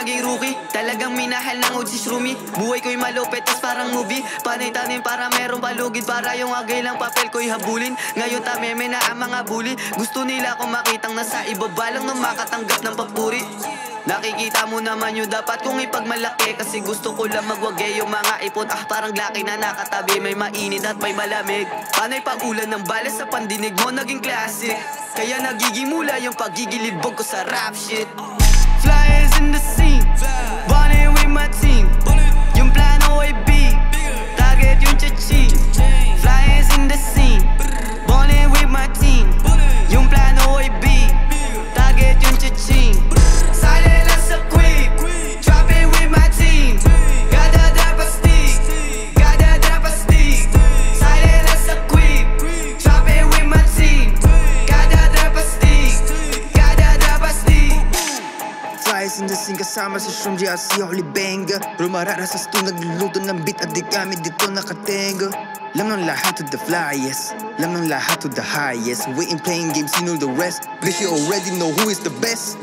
naging rookie. Talagang minahal ng OG Shroomy. Buhay ko'y malupit, tas parang movie. Panay tanim para merong palugid, para yung agay lang papel ko'y habulin. Ngayon tameme na ang mga bully. Gusto nila kung makitang nasa ibaba lang nung makatanggap ng papuri. Nakikita mo naman yung dapat kong ipagmalaki, kasi gusto ko lang magwagay yung mga ipon. Parang laki na nakatabi, may mainit at may malamig. Panay pa ulan ng balas sa pandinig mo, naging classic. Kaya nagigimula yung pagigilibog ko sa rap shit. Flyers in the scene, ballin' with my team. Yung plano ay big, target yung chachi. Flyers in the scene, ballin' with my team. Yung plano ay big, target yung chachi. Silent as a queen, dropping with my team. Gotta drop a stick, gotta drop a stick. Silent as a queen, dropping with my team. Gotta drop a stick, gotta drop a stick. Flies in the scene kasama si Shroom GRC Holy Banger. Rumarara sa stu, nagluluto ng beat at di kami dito nakatengo. Lam ng lahat to the flyest, lam ng lahat to the highest. We ain't playing games, you know the rest. Bitch, you already know who is the best.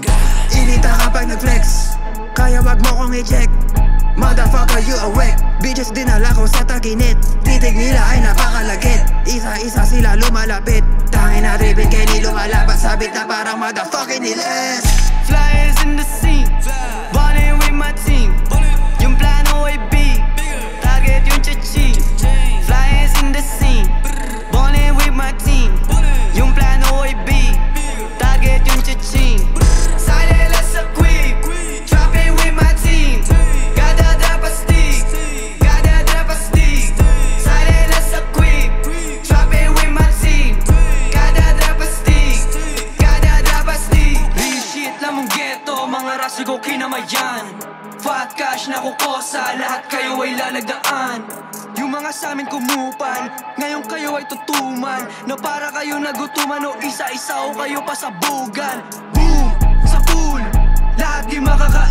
Inita kapag nag-flex, kaya wag mo kong i-check. Motherfucker, you a wreck. Bitches dinala ko sa taginit, titig nila ay napakalagit. Isa-isa sila lumalapit, tangin na ribbon kay ni lumalapat. Sabit na parang motherfucking niles. Flyers in the scene, ballin' with my team. Yung plano ay big, target yung chachi. Flyers in the scene, ballin' with my team. Yung plano ay big, target yung chachi. Silent as a queen, dropping with my team. Gotta drop a stick, gotta drop a stick. Silent as a queen, dropping with my team. Gotta drop a stick, gotta drop a stick. Real shit lang mong ghetto, mga raso ko kinamayan. Fat cash na kukosa, lahat kayo ay lalagdaan. Yung mga samin kumupan, ngayon kayo ay tutuman. Na para kayo nagutuman o isa-isa o kayo pasabugan. Boom! Sa pool, lahat di makaka